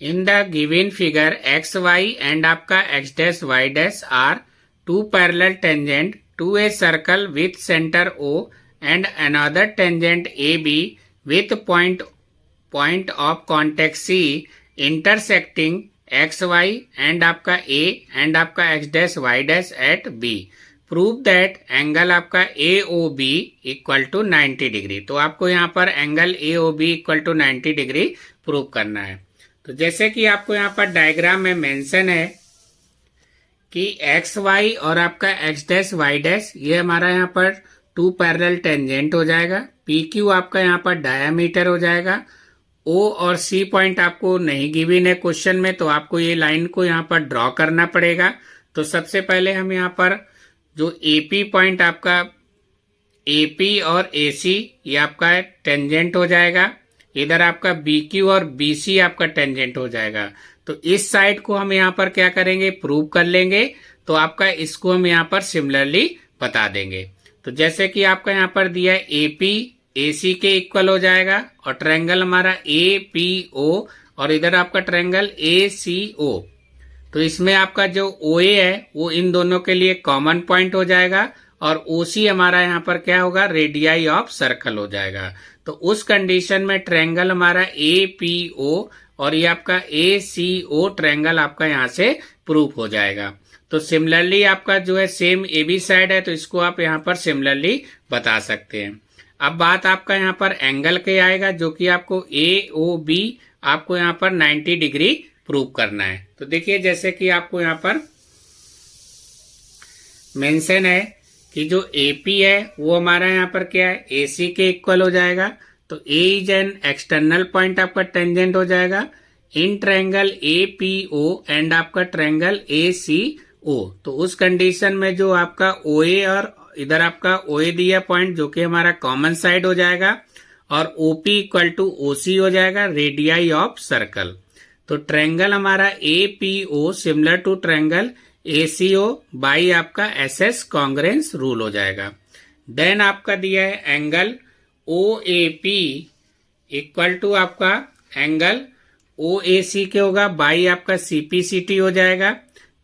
In the given figure, x, y and आपका x dash y dash are two parallel tangent to a circle with center O and another tangent AB with point of contact C intersecting x, y and आपका A and आपका x dash y dash at B. Prove that angle आपका A O B equal to 90 degree. तो आपको यहाँ पर angle A O B equal to 90 degree prove करना है। तो जैसे कि आपको यहाँ पर डायग्राम में मेंशन है कि एक्स वाई और आपका एक्स डैश वाई डैश ये हमारा यहाँ पर टू पैरेलल टेंजेंट हो जाएगा। पी क्यू आपका यहाँ पर डायामीटर हो जाएगा। ओ और सी पॉइंट आपको नहीं गिवन है क्वेश्चन में, तो आपको ये लाइन को यहाँ पर ड्रॉ करना पड़ेगा। तो सबसे पहले हम यहाँ पर जो एपी पॉइंट आपका एपी और एसी ये आपका टेंजेंट हो जाएगा। इधर आपका बी क्यू और बीसी आपका टेंजेंट हो जाएगा। तो इस साइड को हम यहाँ पर क्या करेंगे, प्रूव कर लेंगे। तो आपका इसको हम यहाँ पर सिमिलरली बता देंगे। तो जैसे कि आपका यहाँ पर दिया है एपी एसी के इक्वल हो जाएगा और ट्रायंगल हमारा ए पी ओ और इधर आपका ट्रायंगल ए सी ओ। तो इसमें आपका जो OA है वो इन दोनों के लिए कॉमन पॉइंट हो जाएगा और OC हमारा यहाँ पर क्या होगा, रेडियाई ऑफ सर्कल हो जाएगा। तो उस कंडीशन में ट्रायंगल हमारा APO और ये आपका ACO ट्रायंगल आपका यहाँ से प्रूफ हो जाएगा। तो सिमिलरली आपका जो है सेम AB साइड है, तो इसको आप यहाँ पर सिमिलरली बता सकते हैं। अब बात आपका यहाँ पर एंगल के आएगा, जो कि आपको AOB आपको यहाँ पर 90 डिग्री प्रूव करना है। तो देखिए जैसे कि आपको यहाँ पर मेंशन है कि जो AP है वो हमारा यहाँ पर क्या है, AC के इक्वल हो जाएगा। तो A is an external point आपका टेंजेंट हो जाएगा इन ट्रायंगल APO एंड आपका ट्रायंगल ACO। तो उस कंडीशन में जो आपका OA और इधर आपका OA दिया पॉइंट जो कि हमारा कॉमन साइड हो जाएगा और OP इक्वल टू OC हो जाएगा, रेडियाई ऑफ सर्कल। तो ट्रायंगल हमारा APO similar to triangle ACO by आपका SS कॉन्ग्रेंस रूल हो जाएगा। देन आपका दिया है एंगल OAP इक्वल टू आपका एंगल OAC के होगा बाई आपका CPCT हो जाएगा।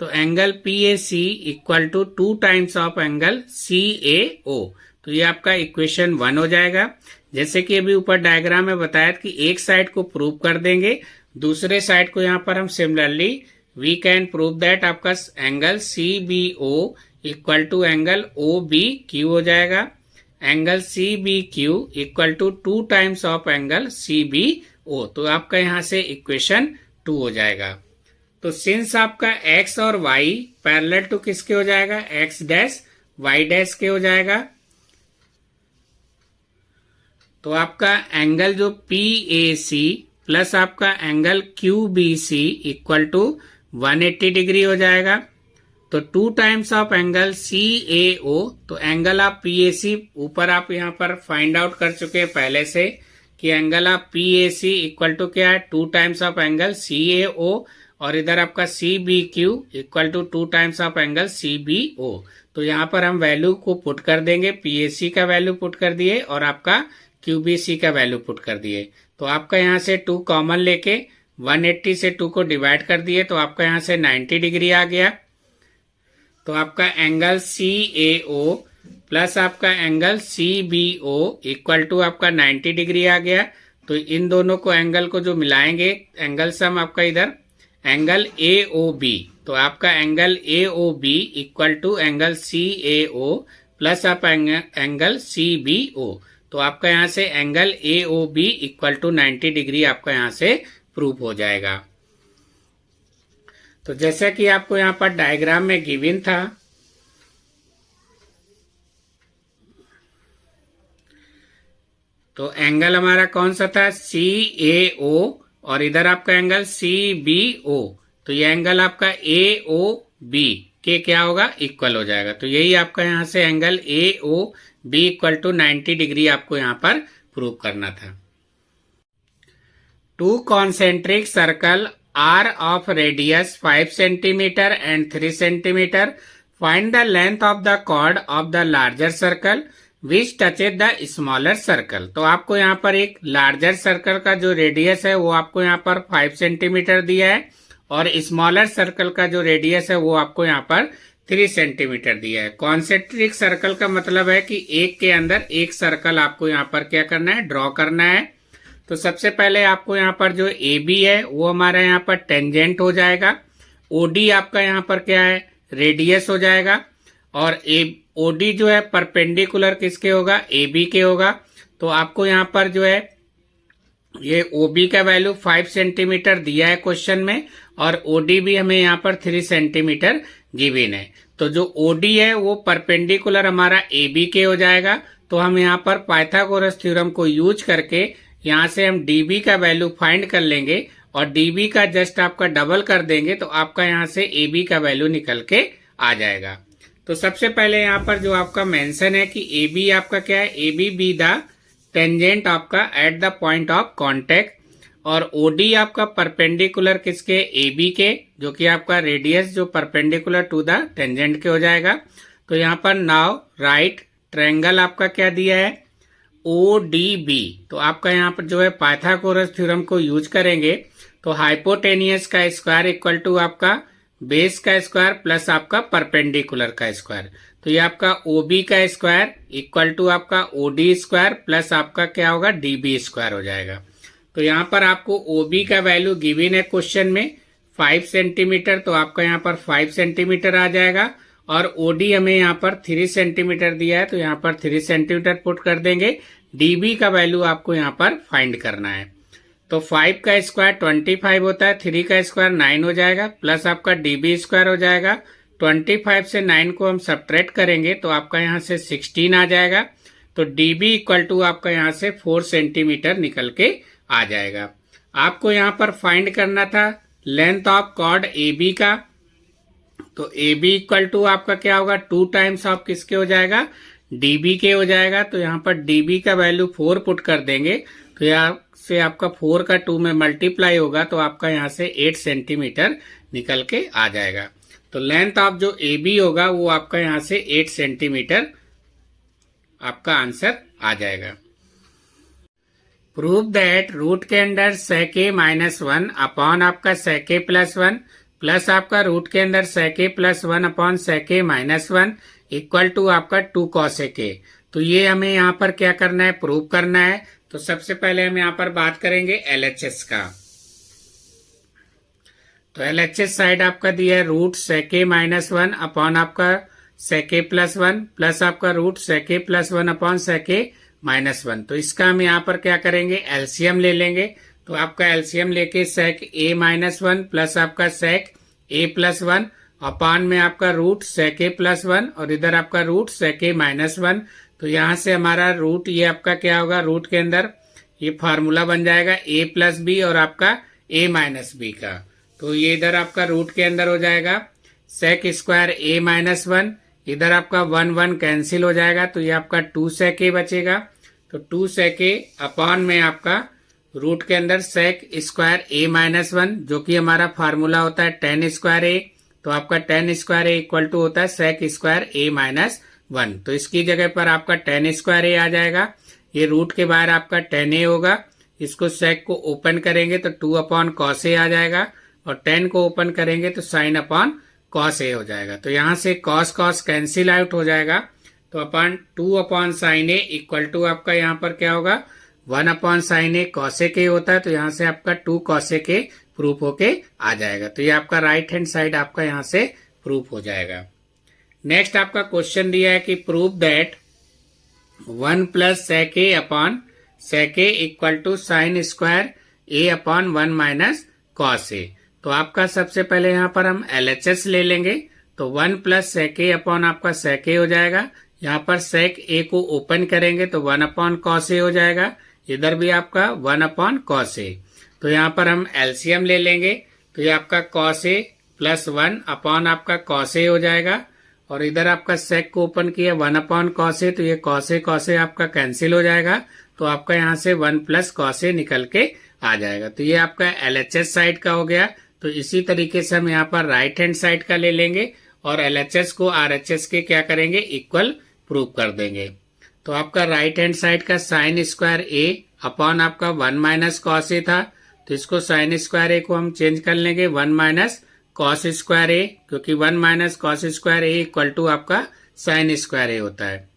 तो angle PAC equal to 2 times of angle CAO। तो ये आपका इक्वेशन 1 हो जाएगा। जैसे कि अभी ऊपर डायग्राम में बताया कि एक साइड को प्रूव कर देंगे, दूसरे साइड को यहाँ पर हम similarly we can prove that आपका angle CBO equal to angle OBQ हो जाएगा। Angle CBQ equal to 2 times of angle CBO। तो आपका यहाँ से इक्वेशन 2 हो जाएगा। तो सिंस आपका x और y पैरेलल टू किसके हो जाएगा, x डैश y डैश के हो जाएगा। तो आपका एंगल जो PAC प्लस आपका angle QBC equal to 180 degree हो जाएगा। तो 2 टाइम्स ऑफ एंगल CAO। तो एंगल आप PAC ऊपर आप यहाँ पर फाइंड आउट कर चुके हैं पहले से कि एंगल आप PAC इक्वल टू क्या है, 2 टाइम्स ऑफ एंगल CAO और इधर आपका CBQ equal to 2 times of angle CBO। तो यहाँ पर हम वैल्यू को पुट कर देंगे, PAC का वैल्यू पुट कर दिए और आपका QBC का वैल्यू पुट कर दिए। तो आपका यहाँ से 2 कॉमन लेके 180 से 2 को डिवाइड कर दिए, तो आपका यहाँ से 90 डिग्री आ गया। तो आपका एंगल CAO प्लस आपका एंगल CBO इक्वल टू आपका 90 डिग्री आ गया। तो इन दोनों को एंगल को जो मिलाएंगे, एंगल सम आपका इधर एंगल AOB। तो आपका angle AOB equal to angle CAO plus आप एंगल CBO। तो आपका यहाँ से angle AOB equal to 90 degree आपका यहाँ से प्रूव हो जाएगा। तो जैसा कि आपको यहाँ पर डायग्राम में गिवन था, तो एंगल हमारा कौन सा था, CAO और इधर आपका एंगल CBO। तो ये एंगल आपका AOB के क्या होगा, इक्वल हो जाएगा। तो यही आपका यहाँ से angle AOB equal to 90 degree आपको यहाँ पर प्रूव करना था। 2 concentric circle are of radius 5 centimeter and 3 centimeter. Find the length of the chord of the larger circle which touches the smaller circle. तो आपको यहाँ पर एक लार्जर सर्कल का जो रेडियस है वो आपको यहाँ पर 5 सेंटीमीटर दिया है और स्मॉलर सर्कल का जो रेडियस है वो आपको यहाँ पर 3 सेंटीमीटर दिया है। कॉन्सेंट्रिक सर्कल का मतलब है कि एक के अंदर एक सर्कल आपको यहाँ पर क्या करना है, ड्रॉ करना है। तो सबसे पहले आपको यहाँ पर जो ए बी है वो हमारा यहाँ पर टेंजेंट हो जाएगा, ओडी आपका यहाँ पर क्या है, रेडियस हो जाएगा, और ओडी जो है परपेंडिकुलर किसके होगा, ए बी के होगा। तो आपको यहाँ पर जो है ये ओबी का वैल्यू 5 सेंटीमीटर दिया है क्वेश्चन में और ओडी भी हमें यहाँ पर 3 सेंटीमीटर गिवन है। तो जो ओडी है वो परपेंडिकुलर हमारा ए बी के हो जाएगा। तो हम यहाँ पर पाइथागोरस थ्योरम को यूज करके यहाँ से हम डीबी का वैल्यू फाइंड कर लेंगे और डीबी का जस्ट आपका डबल कर देंगे तो आपका यहाँ से ए बी का वैल्यू निकल के आ जाएगा। तो सबसे पहले यहाँ पर जो आपका मेंशन है कि ए बी आपका क्या है, ए बी द टेंजेंट आपका at the point of contact, और ओडी आपका परपेंडिकुलर किसके, ए बी के, जो कि आपका रेडियस जो परपेंडिकुलर टू द टेंजेंट के हो जाएगा। तो यहाँ पर नाउ राइट ट्रायंगल आपका क्या दिया है, ओ डी बी। तो आपका यहाँ पर जो है पाइथागोरस थ्योरम को यूज करेंगे तो हाइपोटेनियस का स्क्वायर इक्वल टू आपका बेस का स्क्वायर प्लस आपका परपेंडिकुलर का स्क्वायर। तो ये आपका ओबी का स्क्वायर इक्वल टू आपका ओडी स्क्वायर प्लस आपका क्या होगा, डीबी स्क्वायर हो जाएगा। तो यहाँ पर आपको ओबी का वैल्यू गिवन है क्वेश्चन में 5 सेंटीमीटर, तो आपका यहाँ पर 5 सेंटीमीटर आ जाएगा, और ओडी हमें यहाँ पर 3 सेंटीमीटर दिया है तो यहाँ पर 3 सेंटीमीटर पुट कर देंगे। डीबी का वैल्यू आपको यहाँ पर फाइंड करना है। तो 5 का स्क्वायर 25 होता है, 3 का स्क्वायर 9 हो जाएगा, प्लस आपका डीबी स्क्वायर हो जाएगा। 25 से 9 को हम सब्ट्रैक्ट करेंगे तो आपका यहाँ से 16 आ जाएगा। तो डीबी इक्वल टू आपका यहाँ से 4 सेंटीमीटर निकल के आ जाएगा। आपको यहाँ पर फाइंड करना था length of chord A B का। तो ए बी इक्वल टू आपका क्या होगा, 2 टाइम्स ऑफ किसके हो जाएगा, डीबी के हो जाएगा। तो यहाँ पर डीबी का वैल्यू 4 पुट कर देंगे तो यहाँ से आपका 4 का 2 में मल्टीप्लाई होगा तो आपका यहाँ से 8 सेंटीमीटर निकल के आ जाएगा। तो लेंथ ऑफ जो ए बी होगा वो आपका यहाँ से 8 सेंटीमीटर आपका आंसर आ जाएगा। प्रूव दैट रूट के अंदर sec a -1 अपॉन आपका sec a +1 प्लस आपका रूट के अंदर sec a +1 upon sec a -1 equal to आपका 2 cos a। तो ये हमें यहाँ पर क्या करना है, प्रूव करना है। तो सबसे पहले हम यहाँ पर बात करेंगे LHS का। तो LHS साइड आपका दिया है रूट sec a -1 अपॉन आपका sec a +1 प्लस आपका root sec a +1 upon sec a -1। तो इसका हम यहाँ पर क्या करेंगे, एलसीएम ले लेंगे। तो आपका एलसीएम लेके sec a -1 प्लस आपका sec a +1 अपॉन में आपका रूट sec a +1 और इधर आपका रूट sec a -1। तो यहाँ से हमारा रूट ये आपका क्या होगा, रूट के अंदर ये फार्मूला बन जाएगा a + b और आपका a - b का। तो ये इधर आपका रूट के अंदर हो जाएगा sec स्क्वायर a -1, इधर आपका 1 1 कैंसिल हो जाएगा तो ये आपका 2 sec a बचेगा। तो 2 sec a अपॉन में आपका रूट के अंदर sec स्क्वायर a -1 जो कि हमारा फार्मूला होता है tan स्क्वायर a। तो आपका tan square a equal to होता है sec स्क्वायर a -1। तो इसकी जगह पर आपका tan स्क्वायर a आ जाएगा। ये रूट के बाहर आपका tan a होगा, इसको sec को ओपन करेंगे तो 2 अपॉन cos a आ जाएगा और tan को ओपन करेंगे तो sin अपॉन cos a हो जाएगा। तो यहाँ से cos cos कैंसिल आउट हो जाएगा। तो upon 2 upon sin a equal to आपका यहाँ पर क्या होगा, 1 upon sin a cos a के होता है। तो यहाँ से आपका 2 cos a के प्रूफ होके आ जाएगा। तो ये आपका राइट हैंड साइड आपका यहाँ से प्रूफ हो जाएगा। नेक्स्ट आपका क्वेश्चन दिया है कि प्रूव दैट 1 + sec a अपॉन sec a equal to sine square a upon 1 - cos a। तो आपका सबसे पहले यहाँ पर हम LHS ले लेंगे। तो 1 + sec a अपॉन आपका sec a हो जाएगा। यहाँ पर sec a को ओपन करेंगे तो 1 अपॉन cos a हो जाएगा, इधर भी आपका 1 अपॉन cos a। तो यहाँ पर हम एलसीएम ले लेंगे तो ये आपका cos a +1 अपॉन आपका cos a हो जाएगा और इधर आपका sec को ओपन किया 1 अपॉन cos a तो ये cos a आपका कैंसिल हो जाएगा। तो आपका यहाँ से 1 + cos a निकल के आ जाएगा। तो ये आपका LHS साइड का हो गया। तो इसी तरीके से हम यहाँ पर राइट हैंड साइड का ले लेंगे और LHS को RHS के क्या करेंगे, इक्वल प्रूव कर देंगे। तो आपका राइट हैंड साइड का साइन स्क्वायर ए अपॉन आपका 1 माइनस कॉस ए था, तो इसको साइन स्क्वायर ए को हम चेंज कर लेंगे 1 माइनस कॉस स्क्वायर ए, क्योंकि 1 minus cos square A equal to आपका साइन स्क्वायर ए होता है।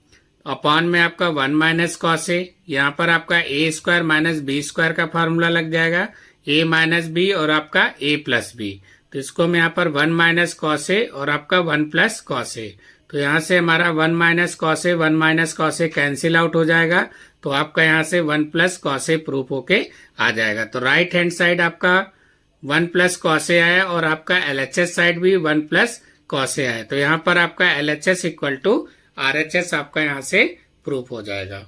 अपॉन में आपका 1 माइनस कॉस ए, यहाँ पर आपका ए स्क्वायर माइनस बी स्क्वायर का फॉर्मूला लग जाएगा, ए माइनस बी और आपका ए प्लस बी। तो इसको मैं यहाँ पर 1 माइनस कॉस ए और आपका 1 प्लस कॉस ए, तो यहाँ से हमारा 1 minus cos A 1 minus cos A cancel out हो जाएगा, तो आपका यहाँ से 1 प्लस कॉस ए प्रूफ होके आ जाएगा। तो राइट हैंड साइड आपका 1 प्लस कॉस ए आया और आपका एलएचएस साइड भी 1 प्लस कॉस ए आया, तो यहाँ पर आपका एलएचएस इक्वल टू आरएचएस आपका यहाँ से प्रूफ हो जाएगा।